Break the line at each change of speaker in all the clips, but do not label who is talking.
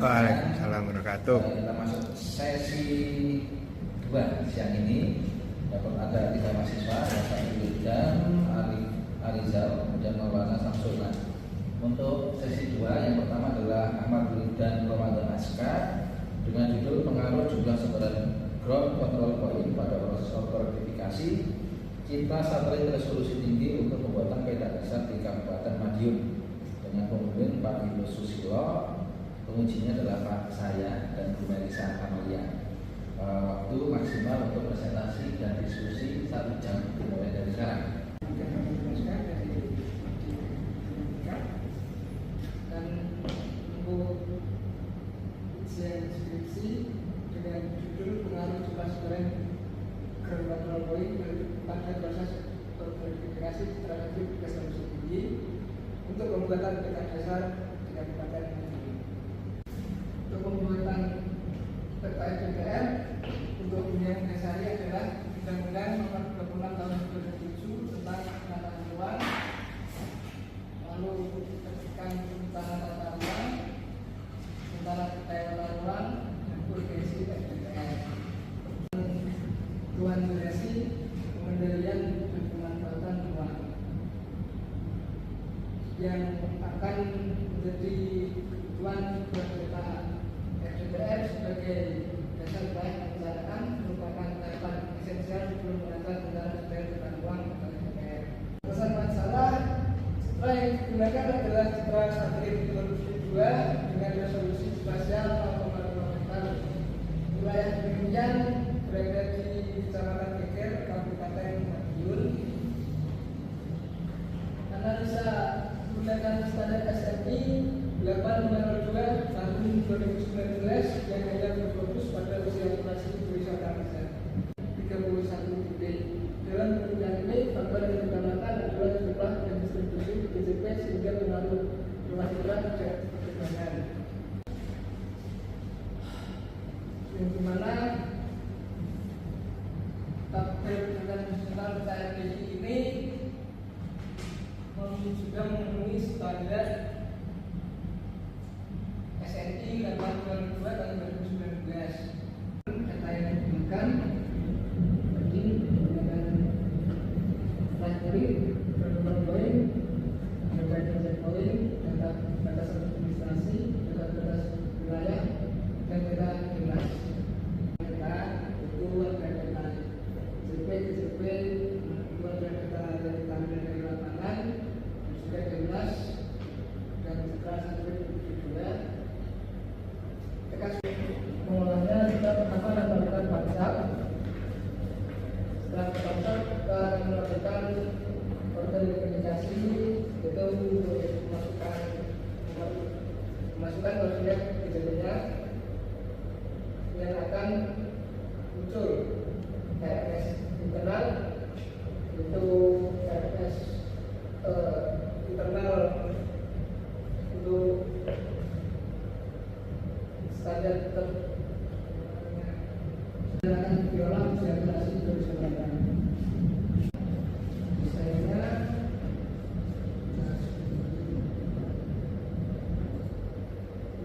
Waalaikumsalam warahmatullahi wabarakatuh.
Kita masuk sesi 2 siang ini. Dapat ada 3 mahasiswa, satu Wildan, Arizal, kemudian Maulana Samsulna. Untuk sesi 2 yang pertama adalah Ahmad Wildan Ramadan Askar dengan judul pengaruh jumlah sebaran ground control point pada proses verifikasi cita satelit resolusi tinggi untuk pembuatan peta dasar di Kabupaten Madiun dengan pemimpin Pak Ibu Susilo. Pengujinya adalah Pak saya dan Bu Melisa Amalia. Waktu maksimal untuk presentasi dan diskusi 1 jam dimulai dari sekarang.
Dan untuk ujian skripsi dengan judul pengaruh jumlah sebaran ground control point pada proses verifikasi citra satelit resolusi tinggi untuk pembuatan peta dasar di Kabupaten Madiun. Untuk pembuatan peta FDTR untuk hunian dasari adalah Undang-Undang Nomor 26 Tahun 2007 tentang penataan ruang, lalu kebijakan tentang tata ruang, tentang tata ruang, dan urgensi FDTR. Ruang durasi pengendalian dan pemanfaatan ruang yang akan menjadi kebutuhan peta FDTR sebagai dasar baik perencanaan merupakan tahapan esensial sebelum merancang rencana detail tata ruang atau FDTR. Pesan masalah citra yang digunakan adalah citra satelit resolusi 2 dengan resolusi spasial 0,5 meter. Wilayah demikian berada di Kecamatan Geger, Kabupaten Madiun. Analisa menggunakan standar SMI 802 tahun 2019 yang hanya berfokus pada usia operasi wisata riset 31 titik. Dalam penelitian ini, faktor yang diutamakan adalah jumlah dan distribusi DCP sehingga pengaruh rumah citra tidak berkelanjutan. Yang dimana tabel tentang peta ini sudah memenuhi standar SNI 822 tahun 2019. Data yang digunakan menggunakan library, control point, data point, data administrasi, data wilayah, dan data jelas. Data itu ada data CP, itu ada data yang diambil dari lapangan, juga jelas, dan citra satelit juga. Mulanya kita pertama melakukan WhatsApp. Setelah WhatsApp kita melakukan komunikasi, itu memasukkan koordinat kejadiannya yang akan muncul RS internal, itu RS internal untuk standar akan diolah sertifikasi kebijakan. Misalnya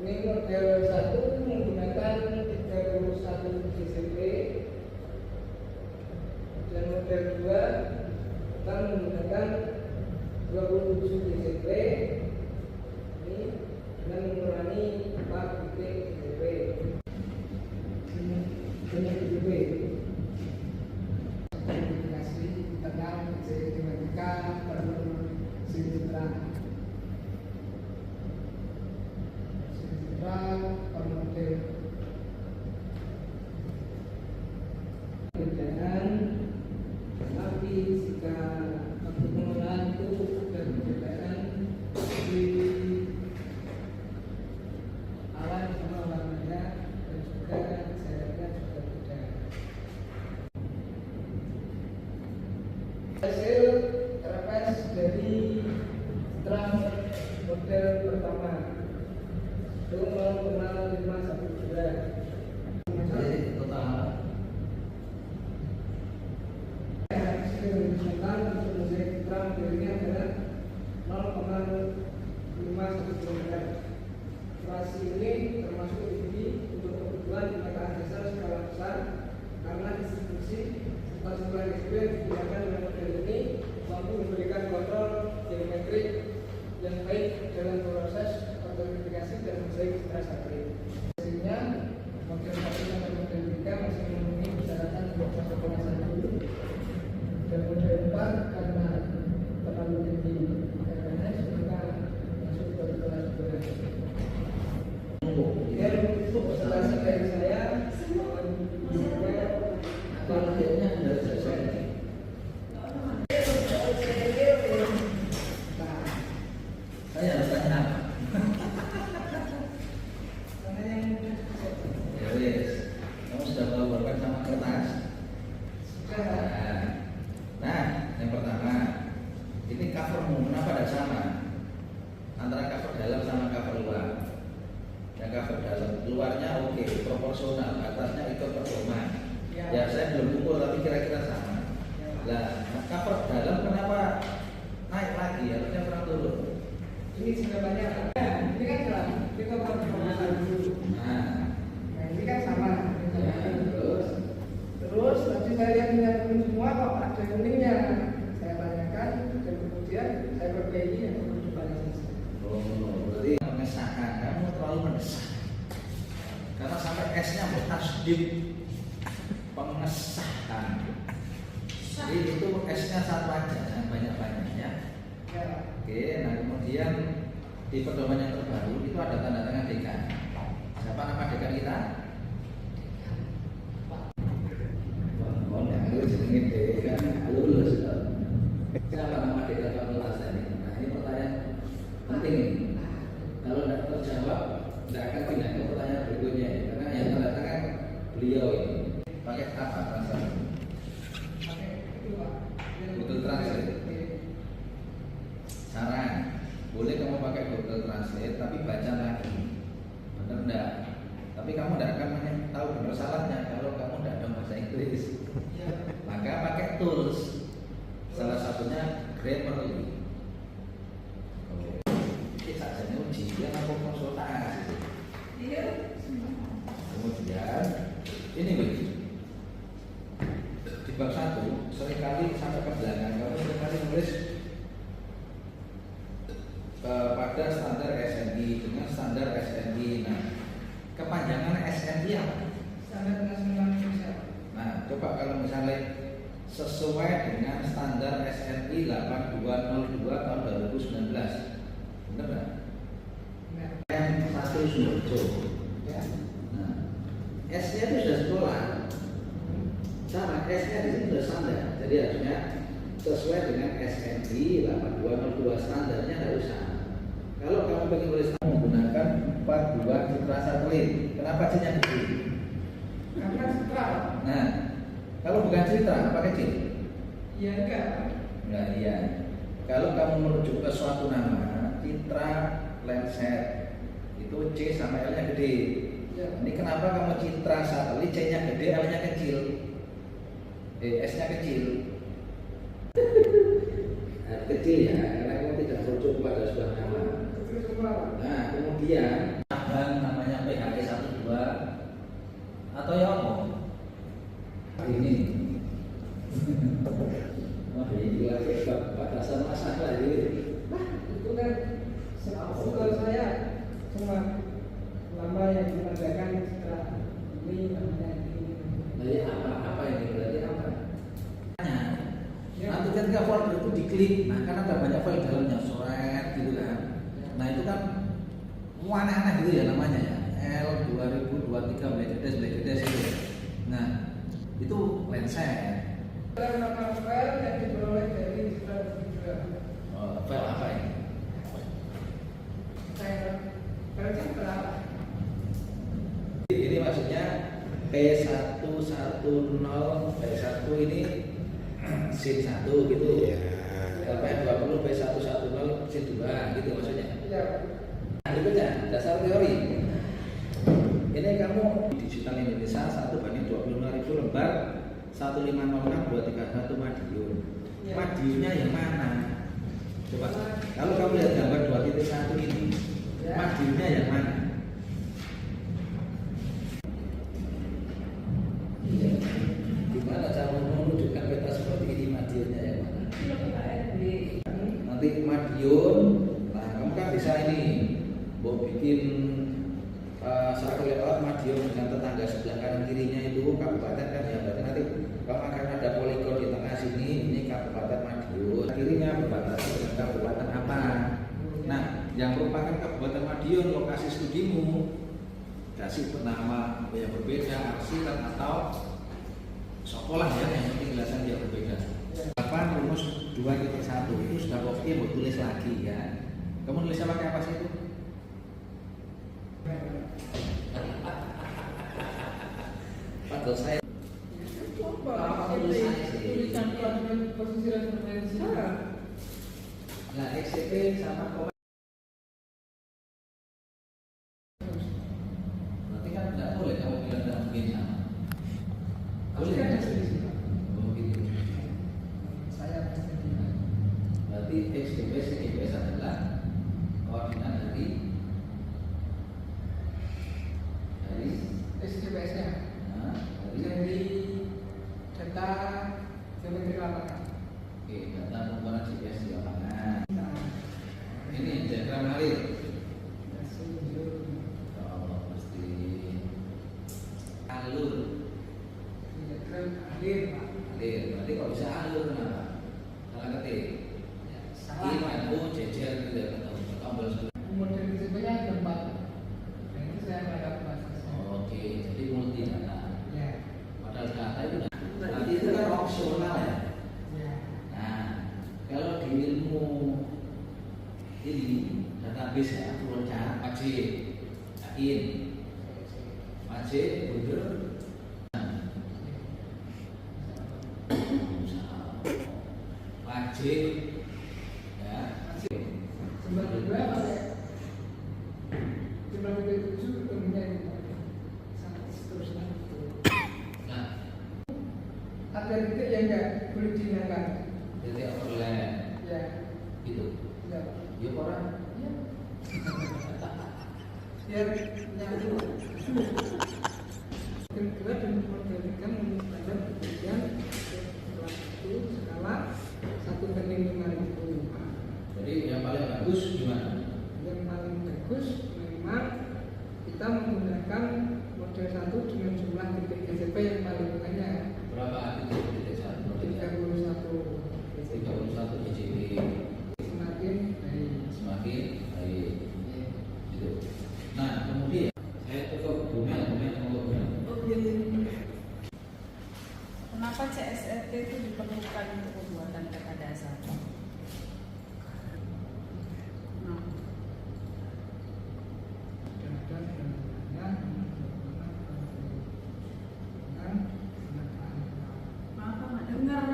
ini model 1 menggunakan 31 DCP dan model 2 akan menggunakan 27 DCP ini dan mengurangi 4 titik DCP. DCP komunikasi internal matematika perlu citra per model perbedaan, tapi jika pengelolaan itu ada perbedaan di alam sama warnanya dan juga jaraknya juga beda. Hasil RFS dari citra model pertama itu 0,512. Total untuk menjadi citra modelnya adalah 0,5 km. Operasi ini termasuk pabrik yang baik dalam proses autentikasi dan mosaik citra satelit. Hasilnya model 1 sampai model 3 masih memenuhi persyaratan untuk masuk kelas 1 dan model 4 karena terlalu tinggi RNS maka masuk ke kelas 2. Ya, itu observasi dari saya.
Akhirnya sudah selesai. Saya harus tanya apa? Ya wes, kamu sudah tahu berapa sama kertas? Nah, yang pertama, ini covermu kenapa tidak sama? Antara cover dalam sama cover luar. Yang cover dalam luarnya oke, proporsional, atasnya ikut pedoman. Ya saya belum ukur tapi kira-kira sama. Lah, cover dalam kenapa naik lagi? Harusnya pernah turun.
Ini sudah banyak. Ini kan dalam kita permasalahan dulu.
Nah,
Ini kan sama.
ya,
Terus nanti saya lihat punya semua kok ada uningnya. Saya tanyakan dan kemudian saya perbaiki yang perlu dibalas.
berarti pengesahan kamu terlalu mendesak. Karena sampai S-nya bertasdid pengesahan. Jadi itu S-nya satu aja, jangan banyak-banyaknya.
Ya.
Oke, nah kemudian di pedoman yang terbaru itu ada tanda tangan dekan. Siapa nama dekan kita? Oh, yang lu jenengin dekan, lulus. Siapa nama dekan fakultas ini? Nah ini pertanyaan penting ini. Kalau tidak terjawab, tidak akan pindah ke pertanyaan berikutnya. Karena yang tanda tangan beliau ini pakai apa? Translate. Google Translate. Saran, boleh kamu pakai Google Translate tapi baca lagi, benar enggak? Tapi kamu tidak akan tahu benar salahnya kalau kamu tidak ada bahasa Inggris. Maka pakai tools, salah satunya Grammarly. Ini saja ujian atau konsultasi. Kemudian ini begini. Di bab 1 seringkali sampai ke belakang kamu seringkali nulis pada standar SNI dengan standar SNI. Nah, kepanjangan SNI apa?
Standar Nasional Indonesia.
Nah, coba kalau misalnya sesuai dengan standar SNI 8202 tahun 2019, benar nggak?
Nah,
Yang satu Sudojo.
ya.
Nah, S-nya itu sudah sekolah. Sama S-nya di sini sudah standar. Jadi harusnya sesuai dengan SNI 8202 standarnya tidak usah. Kalau kamu ingin tulis menggunakan 42 citra satelit, kenapa C-nya kecil?
Karena citra.
Nah, kalau bukan citra, apa kecil?
Ya enggak.
Enggak, iya. Kalau kamu merujuk ke suatu nama, citra Landsat itu C sama L-nya gede.
Ya.
Ini kenapa kamu citra satelit C-nya gede, L-nya kecil? S-nya kecil. Nah, kecil ya, karena kamu tidak merujuk pada sebuah nama.
Itu semua.
Nah, kemudian abang namanya PHE 12 atau ya apa? Ini. Wah, ini lagi batasan masalah ini.
Itu kan setahu saya semua lama yang mengadakan citra ini namanya ini.
Jadi apa ini berarti apa? Nanti ketika folder itu diklik, nah kan ada banyak file dalamnya, soret gitu kan. Nah itu kan aneh-aneh gitu ya namanya ya, L 2023 blackdash itu. Nah itu Landsat.
Nama file yang diperoleh dari citra juga.
Oh, file apa ini?
Saya berarti berapa?
Ini maksudnya P110 P1 ini SIN 1 gitu. LPM 20 P110 SIN 2 gitu maksudnya.
Ya.
Nah, berikutnya dasar teori. Ini kamu digital Indonesia 1/25.000 lembar 1506231 Madiun.
Ya.
Madiunnya yang mana? Coba. Kalau kamu lihat gambar 2.1 ini,
Ya.
Madiunnya yang mana? Gimana cara menunjukkan peta seperti ini Madiunnya yang mana? Nanti nanti Madiun. Nah, kamu kan bisa ini mau bikin satu lewat Madiun dengan tetangga sebelah kanan kirinya itu kabupaten kan ya, berarti nanti kamu akan ada poligon di tengah sini, ini Kabupaten Madiun, kirinya berbatasi dengan kabupaten apa. Nah, yang merupakan Kabupaten Madiun lokasi studimu kasih bernama yang berbeda, arsitek atau sekolah ya, yang penting jelasan dia berbeda. 8 rumus 2.1 itu sudah oke, mau tulis lagi ya. Kamu nulisnya pakai apa sih itu? Padahal saya
tulisan posisi referensi.
nah XCP sama komen berarti kan tidak boleh kamu bilang tidak mungkin sama. Boleh
Ada selisih.
oh gitu.
Saya
Berarti XGBS CGBS adalah koordinat dari
SGBS-nya
dari
dari data geometri lapangan.
oke, data penggunaan GPS di lapangan.
Nah,
Ini diagram ngalir.
seluruh
Ya Allah, pasti alur.
diagram alir, Pak.
Alir, berarti kok bisa alur kenapa? Salah ketik.
Salah.
Iman, jejer gitu ya, tombol sebelah.
Model disebutnya ada 4. Nah, itu saya menganggap bahasa.
Oke, jadi multi data.
Ya.
Padahal data itu nanti itu kan opsional ya.
Ya.
Nah, kalau di ilmu ini database ya, flowchart, wajib, yakin, wajib, bener, wajib, ya, wajib.
Jumlah kedua pakai jumlah kedua 7 kemudian sampai seterusnya.
Nah,
Ada titik yang enggak boleh dihilangkan.
titik overlap
Ya.
itu,
Ya.
ya orang,
Ya. Biar nyambung. Yang kedua dan memperhatikan standar kemudian waktu skala 1:5000.
jadi yang paling bagus gimana?
Yang paling bagus memang kita menggunakan model 1 dengan jumlah titik GCP yang paling banyak,
Berapa titik satu? 31 GCP.
semakin baik.
Semakin baik gitu. Nah kemudian saya cukup bumi.
Kenapa CSRT itu diperlukan untuk pembuatan peta dasar? Nah, kenapa nggak dengar?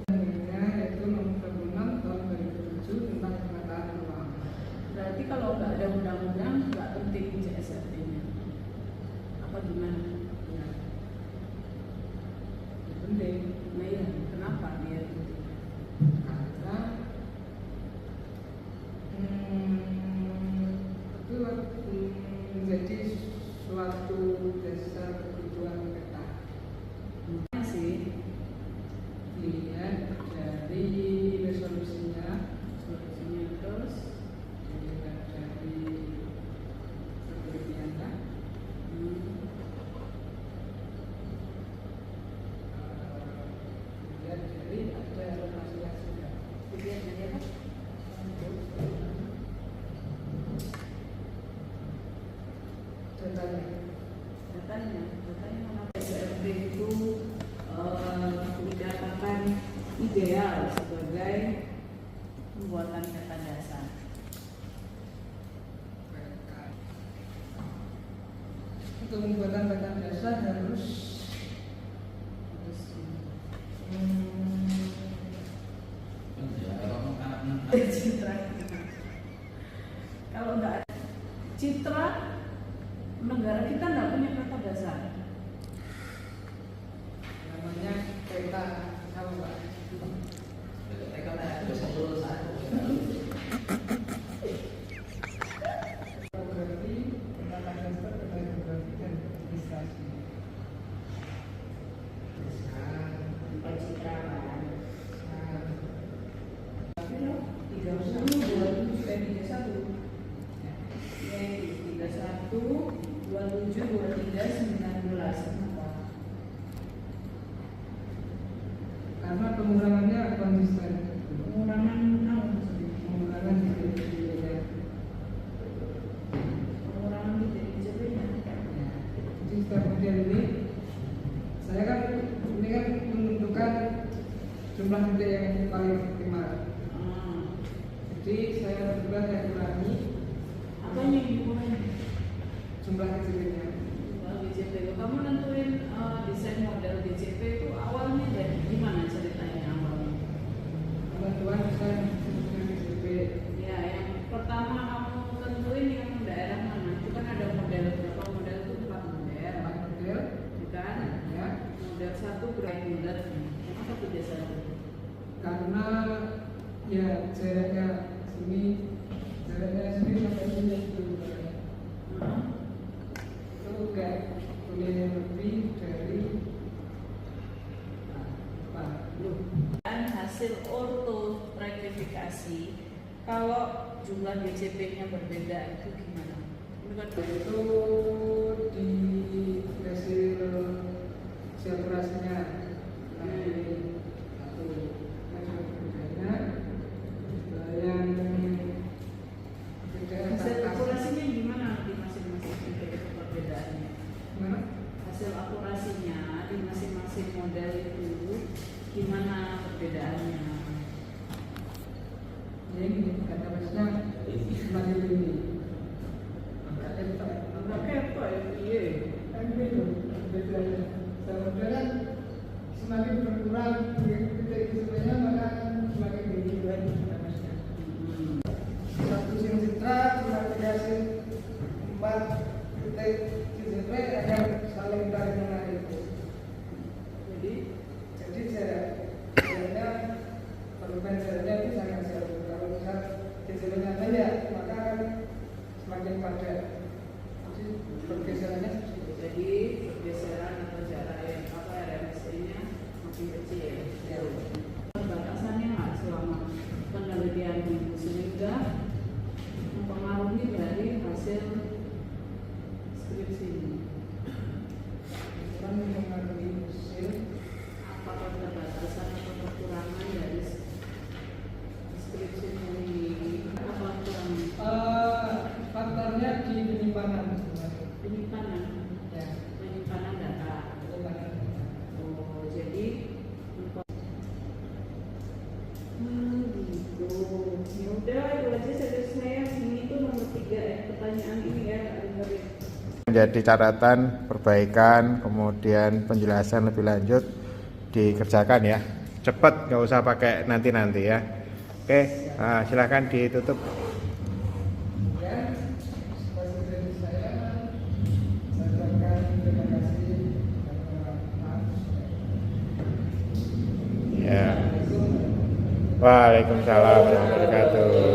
Yaitu nomor 26 tahun 2007 tentang pemetaan ruang.
Berarti kalau nggak ada undang-undang nggak penting CSRT-nya. Apa gimana?
Ya. Itu penting
Nah iya, kenapa dia penting?
karena itu menjadi suatu dasar kebutuhan peta.
Iya sih,
Dilihat dari resolusinya,
solusinya terus.
dilihat dari penelitiannya,
Hmm.
dilihat dari ada lokasi yang sudah.
Dilihat dari apa?
Datanya.
Datanya mana? CSRT itu dikatakan ideal sebagai pembuatan peta dasar.
Untuk pembuatan peta dasar harus
Citra. Kalau nggak ada citra, negara kita nggak punya peta dasar.
namanya peta apa Pak? Geografi, peta dasar, peta geografi dan administrasi.
Pencitraan.
Tapi loh,
272319. Kenapa?
Karena pengurangannya konsisten.
Pengurangan apa maksudnya?
Pengurangan di
Pengurangan di DJP-nya.
Jadi setiap model ini saya kan ini kan menentukan jumlah titik yang paling optimal. Jadi saya kurangi
Apa yang dikurangi?
jumlah titiknya.
DJP. Kamu nentuin desain model DJP itu awalnya dari gimana ceritanya awalnya?
Bantuan desain DJP.
Ya, yang pertama kamu tentuin yang daerah mana? Itu kan ada model berapa model itu 4 model.
4 model
Bukan?
ya.
Model 1 berapa model? Apa tuh biasanya?
Karena ya jaraknya sini sampai sini itu enggak boleh lebih dari
Dan hasil orto rektifikasi kalau jumlah DJP-nya berbeda itu gimana?
itu di hasil operasinya yang
Hasil akurasinya gimana di masing-masing titik itu perbedaannya? Hasil akurasinya di masing-masing model itu gimana perbedaannya?
ini kata maksudnya semakin ini
Enggak kepo ya, iya.
kan itu bedanya sebenarnya semakin berkurang titik sebenarnya maka semakin tinggi lagi kata maksudnya satu sintra cuma dikasih 4 titik DJP akan saling tarik menarik. Jadi jaraknya perubahan jaraknya itu sangat jauh. Kalau misal DJP-nya banyak maka akan semakin padat. Jadi pergeserannya
Jadi pergeseran atau jarak yang apa RMSE-nya makin kecil.
ya.
Batasannya nggak selama penelitian itu sehingga mempengaruhi dari hasil skripsi ini.
Bukan mengalami hasil
Apakah keterbatasan atau kekurangan dari skripsi ini? Apa kurangnya?
faktornya di penyimpanan sebenarnya.
Penyimpanan,
Ya,
penyimpanan data.
penyimpanan.
Oh, jadi gitu. Ya udah, itu aja dari saya. Ini tuh nomor 3 pertanyaan ini ya, dengerin.
Menjadi catatan, perbaikan, kemudian penjelasan lebih lanjut dikerjakan ya. Cepat, nggak usah pakai nanti-nanti ya. Oke, silakan ditutup.
Ya, seperti dari saya ucapkan terima kasih maaf.
Ya. Waalaikumsalam warahmatullahi wabarakatuh.